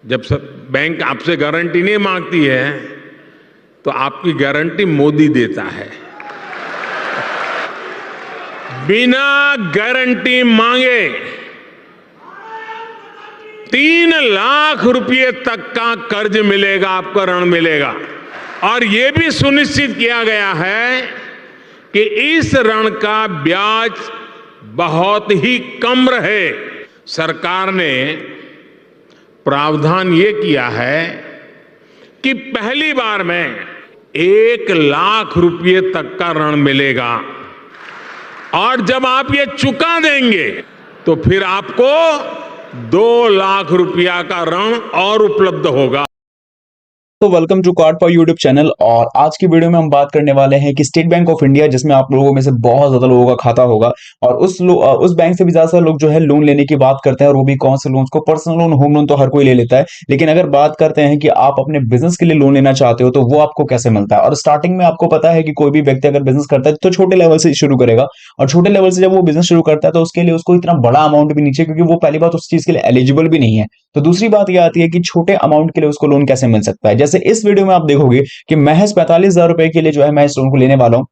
जब सब बैंक आपसे गारंटी नहीं मांगती है तो आपकी गारंटी मोदी देता है। बिना गारंटी मांगे 3 लाख रुपए तक का कर्ज मिलेगा, आपको ऋण मिलेगा। और यह भी सुनिश्चित किया गया है कि इस ऋण का ब्याज बहुत ही कम रहे। सरकार ने प्रावधान ये किया है कि पहली बार में 1 लाख रुपए तक का ऋण मिलेगा और जब आप ये चुका देंगे तो फिर आपको 2 लाख रुपया का ऋण और उपलब्ध होगा। तो welcome to card for YouTube channel. और आज की वीडियो में हम बात करने वाले हैं कि स्टेट बैंक ऑफ इंडिया, जिसमें आप लोगों में से बहुत ज्यादा लोगों का खाता होगा और उस बैंक से भी ज्यादा लोग जो है लोन लेने की बात करते हैं। और वो भी कौन से लोन को, पर्सनल लोन, होम लोन तो हर कोई ले लेता है, लेकिन अगर बात करते हैं कि आप अपने बिजनेस के लिए लोन लेना चाहते हो तो वो आपको कैसे मिलता है। और स्टार्टिंग में आपको पता है कि कोई भी व्यक्ति अगर बिजनेस करता है तो छोटे लेवल से शुरू करेगा, और छोटे लेवल से जब वो बिजनेस शुरू करता है तो उसके लिए उसको इतना बड़ा अमाउंट भी नहीं चाहिए, क्योंकि वो पहली बात उस चीज के लिए एलिजिबल भी नहीं है। तो दूसरी बात यह आती है कि छोटे अमाउंट के लिए उसको लोन कैसे मिल सकता है। जैसे इस वीडियो में आप देखोगे कि महज 45,000 रुपए के लिए जो है मैं इस लोन को लेने वाला हूं,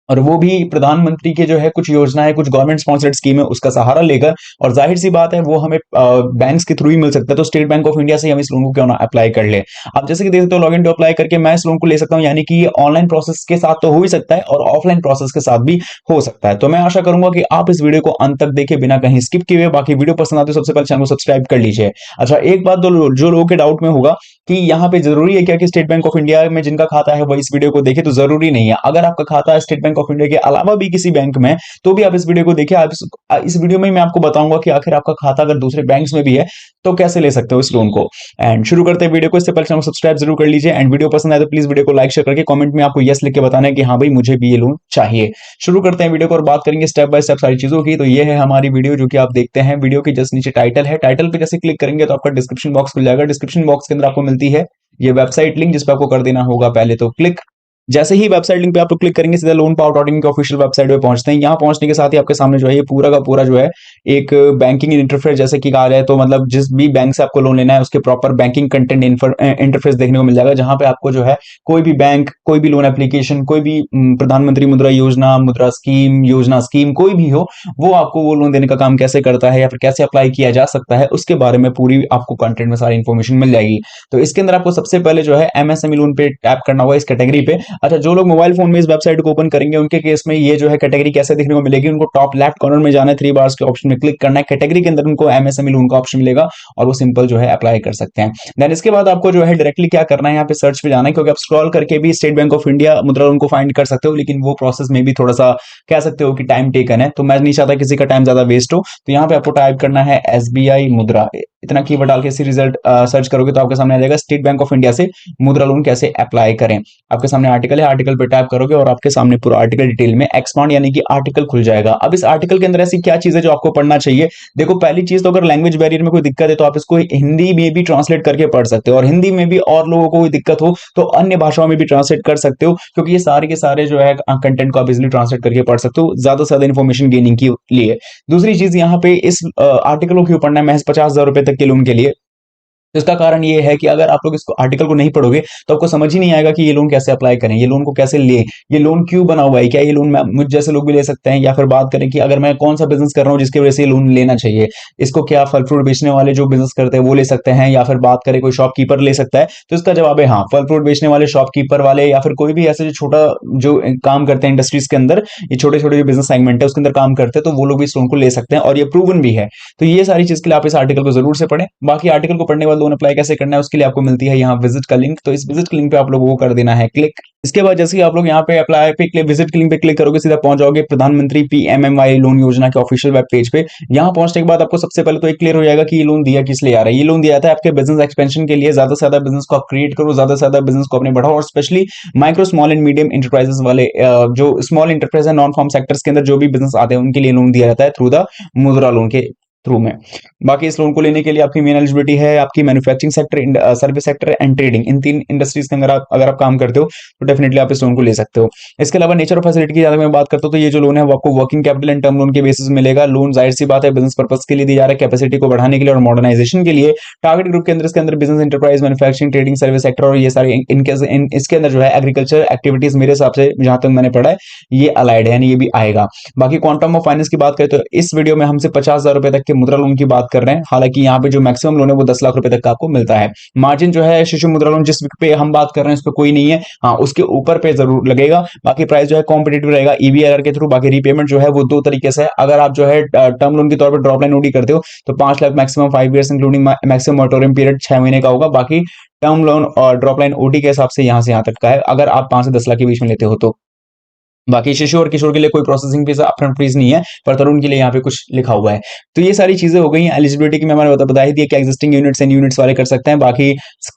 और वो भी प्रधानमंत्री के जो है कुछ योजना है, कुछ गवर्नमेंट स्पॉन्सर्ड स्कीम है, उसका सहारा लेकर। और जाहिर सी बात है वो हमें बैंक्स के थ्रू ही मिल सकता है। तो स्टेट बैंक ऑफ इंडिया से हम इस लोन को क्यों ना अप्लाई कर ले। आप जैसे कि देख सकते हो, लॉग इन टू अप्लाई करके मैं इस लोन को ले सकता हूं। यानी कि ये ऑनलाइन प्रोसेस के साथ तो हो ही सकता है और ऑफलाइन प्रोसेस के साथ भी हो सकता है। तो मैं आशा करूंगा कि आप इस वीडियो को अंत तक देखें बिना कहीं स्किप किए हुए। बाकी वीडियो पसंद आते हो सबसे पहले चैनल को सब्सक्राइब कर लीजिए। अच्छा, एक बात जो लोगों के डाउट में होगा कि यहाँ पे जरूरी है क्या कि स्टेट बैंक ऑफ इंडिया में जिनका खाता है वो इस वीडियो को देखे, तो जरूरी नहीं है। अगर आपका खाता है स्टेट बैंक ऑफ इंडिया के अलावा भी किसी बैंक में, तो भी आप इस वीडियो को देखिए। आप इस वीडियो में मैं आपको बताऊंगा कि आखिर आपका खाता अगर दूसरे बैंक्स में भी है तो कैसे ले सकते हो इस लोन को। एंड शुरू करते हैं वीडियो को। इससे पहले चैनल को सब्सक्राइब जरूर कर लीजिए। एंड वीडियो पसंद आए तो प्लीज वीडियो को लाइक शेयर करके कमेंट में आपको यस लिख के बताना है कि हाँ भाई मुझे भी ये लोन चाहिए। शुरू करते हैं वीडियो को और बात करेंगे स्टेप बाय स्टेप सारी चीजों की। तो ये है हमारी वीडियो जो कि आप देखते हैं। वीडियो के जस्ट नीचे टाइटल है, टाइटल पे जैसे क्लिक करेंगे तो आपका डिस्क्रिप्शन बॉक्स खुल जाएगा। डिस्क्रिप्शन बॉक्स के अंदर आपको मिलती है ये वेबसाइट लिंक, जिस पर आपको कर देना होगा पहले तो क्लिक। जैसे ही वेबसाइट लिंक पे आप क्लिक करेंगे सीधा लोन पावर डॉट इन के ऑफिशियल वेबसाइट पे पहुंचते हैं। यहाँ पहुंचने के साथ ही आपके सामने जो है ये पूरा का पूरा जो है एक बैंकिंग इंटरफेस जैसे कि कहा जाए तो मतलब जिस भी बैंक से आपको लोन लेना है उसके प्रॉपर बैंकिंग कंटेंट इंटरफेस देखने को मिल जाएगा, जहां पे आपको जो है कोई भी बैंक, कोई भी लोन एप्लीकेशन, कोई भी प्रधानमंत्री मुद्रा योजना, मुद्रा स्कीम, योजना स्कीम कोई भी हो, वो आपको वो लोन देने का काम कैसे करता है या फिर कैसे अप्लाई किया जा सकता है उसके बारे में पूरी आपको कंटेंट में सारी इंफॉर्मेशन मिल जाएगी। तो इसके अंदर आपको सबसे पहले जो है एमएसएमई लोन पे टैप करना होगा इस कैटेगरी पे। अच्छा, जो लोग मोबाइल फोन में इस वेबसाइट को ओपन करेंगे उनके केस में ये जो है कैटेगरी कैसे देखने को मिलेगी, उनको टॉप लेफ्ट कॉर्नर में जाना है, 3 बार्स के ऑप्शन में क्लिक करना है। कैटेगरी के अंदर उनको एमएसएमई लोन का ऑप्शन मिलेगा और वो सिंपल जो है अप्लाई कर सकते हैं। देन इसके बाद आपको जो है डायरेक्टली क्या करना है, यहाँ पे सर्च पे जाना है, क्योंकि आप स्क्रॉल करके भी स्टेट बैंक ऑफ इंडिया मुद्रा लोन को फाइंड कर सकते हो, लेकिन वो प्रोसेस में भी थोड़ा सा कह सकते हो कि टाइम टेकन है। तो मैं नहीं चाहता किसी का टाइम ज्यादा वेस्ट हो, तो यहाँ पे आपको टाइप करना है एसबीआई मुद्रा। इतना कीवर्ड डाल के इसी रिजल्ट सर्च करोगे तो आपके सामने आ जाएगा स्टेट बैंक ऑफ इंडिया से मुद्रा लोन कैसे अप्लाई करें। आपके सामने आर्टिकल है, आर्टिकल पे टैप करोगे और आपके सामने पूरा आर्टिकल डिटेल में एक्सपांड यानी कि आर्टिकल खुल जाएगा। अब इस आर्टिकल के अंदर ऐसी क्या चीजें जो आपको पढ़ना चाहिए। देखो, पहली चीज तो अगर लैंग्वेज बैरियर में कोई दिक्कत है तो आप इसको हिंदी में भी ट्रांसलेट करके पढ़ सकते हो, और हिंदी में भी और लोगों को कोई दिक्कत हो तो अन्य भाषाओं में भी ट्रांसलेट कर सकते हो, क्योंकि ये सारे के सारे जो है कंटेंट को आप इजिली ट्रांसलेट करके पढ़ सकते हो ज्यादा से ज्यादा इन्फॉर्मेशन गेनिंग के लिए। दूसरी चीज यहाँ पे इस आर्टिकल को क्यों पढ़ना है महज 50,000 रुपए तक के लोन के लिए। इसका कारण ये है कि अगर आप लोग इसको आर्टिकल को नहीं पढ़ोगे तो आपको समझ ही नहीं आएगा कि ये लोन कैसे अप्लाई करें, ये लोन को कैसे लें, ये लोन क्यों बना हुआ है, क्या ये लोन मुझ जैसे लोग भी ले सकते हैं, या फिर बात करें कि अगर मैं कौन सा बिजनेस कर रहा हूं जिसकी वजह से ये लोन लेना चाहिए, इसको क्या फल फ्रूट बेचने वाले जो बिजनेस करते हैं वो ले सकते हैं, या फिर बात करें कोई शॉपकीपर ले सकता है। तो इसका जवाब है हाँ, फल फ्रूट बेचने वाले, शॉपकीपर वाले, या फिर कोई भी ऐसे जो छोटा जो काम करते हैं इंडस्ट्रीज के अंदर, ये छोटे छोटे जो बिजनेस सेगमेंट है उसके अंदर काम करते हैं, तो वो लोग भी इस लोन को ले सकते हैं और ये प्रूवन भी है। तो ये सारी चीज के लिए आप इस आर्टिकल को जरूर से पढ़ें। बाकी आर्टिकल को पढ़ने के बाद लोन अप्लाई कैसे करना है उसके लिए आपको मिलती है यहाँ विजिट का लिंक। तो इस विजिट के लिंक पे आप लोगों को कर देना है क्लिक। इसके बाद जैसे ही आप लोग यहाँ पे अप्लाई पे विजिट के लिंक पे क्लिक करोगे सीधा पहुंच जाओगे प्रधानमंत्री पीएमएमवाई लोन योजना के ऑफिशियल वेब पेज पे। यहाँ पहुंचने के बाद आपको सबसे पहले तो एक क्लियर हो जाएगा कि ये लोन दिया किस लिए आ रहा है। ये लोन दिया जाता है आपके बिजनेस एक्सपेंशन के लिए, ज्यादा से ज्यादा बिजनेस को आप क्रिएट करो, ज्यादा से ज्यादा बिजनेस को अपने बढ़ाओ, और specially micro small and medium enterprises वाले जो स्मॉल इंटरप्राइज है नॉन फार्म सेक्टर्स के अंदर जो भी बिजनेस आते हैं उनके लिए लोन दिया जाता है थ्रू द मुद्रा लोन के थ्रू में। बाकी इस लोन को लेने के लिए आपकी मेन एलिजिबिलिटी है आपकी manufacturing sector, service sector and trading, in 3 industries के अंदर अगर आप काम करते हो तो डेफिनेटली आप इस लोन को ले सकते हो। इसके अलावा नेचर ऑफ फैसिलिटी की ज्यादा मैं बात करता हूं तो ये जो लोन है वो आपको working capital and term loan के बेसिस में मिलेगा। लोन जाहिर सी बात है बिजनेस पर्पस के लिए दिया जा रहा है, कैपेसिटी को बढ़ाने के लिए और मॉडर्नाइजेशन के लिए। टारगेट ग्रुप के अंदर इसके अंदर business enterprise, manufacturing, trading, service sector और ये सारे इसके अंदर जो है एग्रीकल्चर एक्टिविटीज मेरे हिसाब से जहां तक मैंने पढ़ा है ये अलाइड है, यानी ये भी आएगा। बाकी क्वांटम ऑफ फाइनेंस की बात करें तो इस वीडियो में हमसे 50,000 रुपए तक के मुद्रा लोन की बात कर रहे हैं। हालांकि यहाँ पे जो मैक्सिमम लोन है वो 10 लाख रुपए तक का आपको मिलता है। मार्जिन जो है शिशु मुद्रा लोन जिस पे हम बात कर रहे हैं इस पे कोई नहीं है, हाँ उसके ऊपर पे जरूर लगेगा। बाकी प्राइस जो है कॉम्पिटेटिव रहेगा ईबीआरआर के थ्रू। बाकी रीपेमेंट जो है वो 2 तरीके से है। अगर आप जो है टर्म लोन के तौर पर ड्रॉप लाइन ओडी करते हो तो 5 lakh maximum 5 years including maximum moratorium period 6 महीने का होगा। बाकी टर्म लोन और ड्रॉप लाइन ओडी के हिसाब से यहां से यहां तक का है अगर आप 5 से 10 लाख के बीच में लेते हो तो। बाकी शिशु और किशोर के लिए कोई प्रोसेसिंग फीस अपफ्रंट फीस नहीं है, पर तरुण के लिए यहाँ पे कुछ लिखा हुआ है। तो ये सारी चीजें हो गई हैं। एलिजिबिलिटी की मैंने बता ही दी कि एग्जिस्टिंग यूनिट्स एंड यूनिट्स वाले कर सकते हैं। बाकी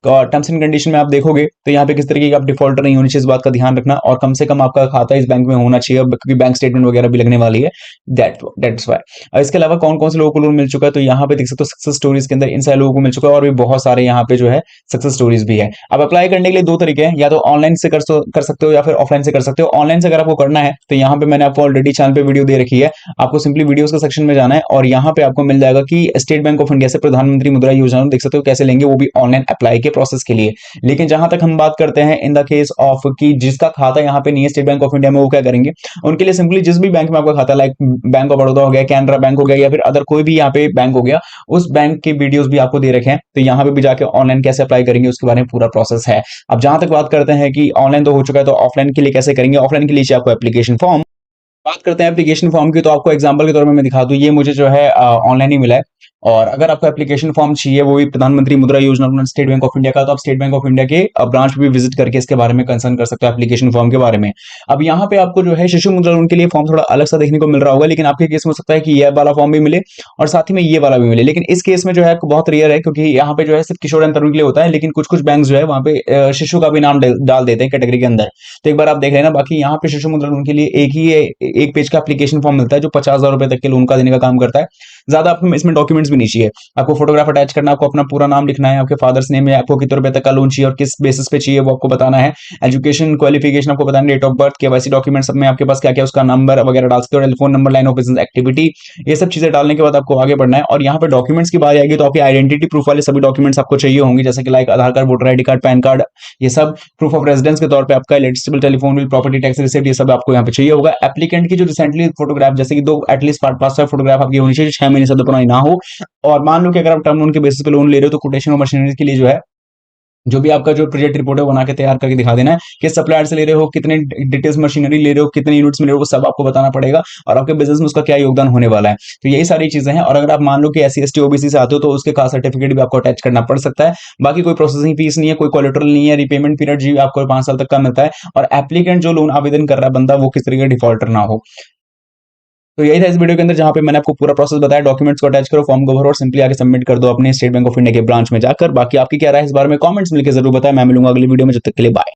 टर्म्स एंड कंडीशन में आप देखोगे तो यहाँ पे किस तरीके की आप डिफॉल्टर नहीं होनी चाहिए, इस बात का ध्यान रखना। और कम से कम आपका खाता इस बैंक में होना चाहिए क्योंकि बैंक स्टेटमेंट वगैरह भी लगने वाली है, दैट्स वाई। इसके अलावा कौन कौन से लोगों को लोन मिल चुका है तो यहाँ पे देख सकते हो सक्सेस स्टोरीज के अंदर इन सारे लोगों को मिल चुका है और भी बहुत सारे यहाँ पे जो है सक्सेस स्टोरीज भी है। अब अप्लाई करने के लिए 2 तरीके हैं, या तो ऑनलाइन से कर सकते हो या फिर ऑफलाइन से कर सकते हो। ऑनलाइन से अगर आपको करना है तो यहाँ पे मैंने आपको ऑलरेडी चैनल पे वीडियो दे रखी है, आपको सिंपली वीडियोस के सेक्शन में जाना है और यहाँ पे आपको मिल जाएगा कि स्टेट बैंक ऑफ इंडिया से प्रधानमंत्री मुद्रा योजना देख सकते हो कैसे लेंगे, वो भी ऑनलाइन अप्लाई के प्रोसेस के लिए। लेकिन जहां तक हम बात करते हैं इन द केस ऑफ कि जिसका खाता यहाँ पे नहीं है स्टेट बैंक ऑफ इंडिया में, वो क्या करेंगे, उनके लिए सिंपली जिस भी बैंक में आपका खाता, लाइक बैंक ऑफ बड़ौदा हो गया, कैनरा बैंक हो गया या फिर अदर कोई भी यहाँ पे बैंक हो गया, उस बैंक के वीडियोस भी आपको दे रखे हैं। तो यहाँ पे भी जाके ऑनलाइन कैसे अप्लाई करेंगे उसके बारे में पूरा प्रोसेस है। अब जहां तक बात करते हैं कि ऑनलाइन तो हो चुका है तो ऑफलाइन के लिए कैसे करेंगे, ऑफलाइन के लिए आपको एप्लीकेशन फॉर्म, बात करते हैं एप्लीकेशन फॉर्म की तो आपको एग्जांपल के तौर में मैं दिखा दूं, ये मुझे जो है ऑनलाइन ही मिला है। और अगर आपको एप्लीकेशन फॉर्म चाहिए वो भी प्रधानमंत्री मुद्रा योजना स्टेट बैंक ऑफ इंडिया का, तो आप स्टेट बैंक ऑफ इंडिया के ब्रांच पे भी विजिट करके इसके बारे में कंसर्न कर सकते हो एप्लीकेशन फॉर्म के बारे में। अब यहाँ पे आपको जो है शिशु मुद्रा लोन के लिए फॉर्म थोड़ा अलग सा देखने को मिल रहा होगा, लेकिन आपके केस में हो सकता है कि ये वाला फॉर्म भी मिले और साथ ही में ये वाला भी मिले। लेकिन इस केस में जो है बहुत रेयर है क्योंकि यहाँ पे जो है सिर्फ किशोर एंड तरुण के लिए होता है, लेकिन कुछ कुछ बैंक जो है वहाँ पे शिशु का भी नाम डाल देते हैं कैटेगरी के अंदर। तो एक बार आप देख लेना। बाकी यहाँ पे शिशु मुद्रा लोन के लिए एक पेज का एप्लीकेशन फॉर्म मिलता है जो 50,000 रुपए तक के लोन का देने का काम करता है। ज्यादा आपको इसमें डॉक्यूमेंट्स भी नहीं चाहिए, आपको फोटोग्राफ अटैच करना, आपको अपना पूरा नाम लिखना है, आपके फादर्स नेम है, आपको कितने रुपए तक का लोन चाहिए और किस बेसिस पे चाहिए वो आपको बताना है। एजुकेशन क्वालिफिकेशन आपको बताना, date of birth, KYC documents सब में आपके पास क्या क्या उसका नंबर वगैरह डाल सकते हो, telephone number, line of business activity, ये सब चीजें डालने के बाद आपको आगे बढ़ना है। और यहाँ पे डॉक्यूमेंट्स की बात आएगी तो आपकी आइडेंटिटी प्रूफ वाले सभी डॉक्यूमेंट्स आपको चाहिए होंगे, जैसे कि like Aadhaar card, voter ID card, PAN card, ये सब प्रूफ ऑफ रेजिडेंस के तौर पे आपका electricity bill, telephone bill, property tax receipt, ये सब आपको यहाँ पे चाहिए होगा। एप्लीकेंट की जो रिसेंटली फोटोग्राफ, जैसे कि 2 एटलीस्ट 5 फोटोग्राफ आपकी होनी चाहिए, 6 महीने से पुरानी ना हो। और मान लो कि अगर आप टर्म लोन के बेसिस पे लोन ले रहे हो तो कोटेशन और मशीनरी के लिए जो है जो भी आपका जो प्रोजेक्ट रिपोर्ट है बना के तैयार करके दिखा देना है, किस सप्लायर से ले रहे हो, कितने डिटेल्स मशीनरी ले रहे हो, कितने यूनिट्स में ले रहे हो, वो सब आपको बताना पड़ेगा और आपके बिजनेस में उसका क्या योगदान होने वाला है। तो यही सारी चीजें हैं। और अगर आप मान लो कि SC ST OBC से आते हो तो उसके कास्ट सर्टिफिकेट भी आपको अटैच करना पड़ सकता है। बाकी कोई प्रोसेसिंग फीस नहीं है, कोई कोलेटरल नहीं है, रीपेमेंट पीरियड जी आपको 5 साल तक का मिलता है और एप्लीकेंट जो लोन आवेदन कर रहा है बंदा वो किस तरीके का डिफॉल्टर ना हो। तो यही था इस वीडियो के अंदर जहां पे मैंने आपको पूरा प्रोसेस बताया। डॉक्यूमेंट्स को अटैच करो, फॉर्म को भरो और सिंपली आगे सबमिट कर दो अपने स्टेट बैंक ऑफ इंडिया के ब्रांच में जाकर। बाकी आपकी क्या राय है इस बारे में कमेंट्स मिलकर जरूर बताएं। मैं मिलूंगा अगली वीडियो में, जब तक के लिए बाय।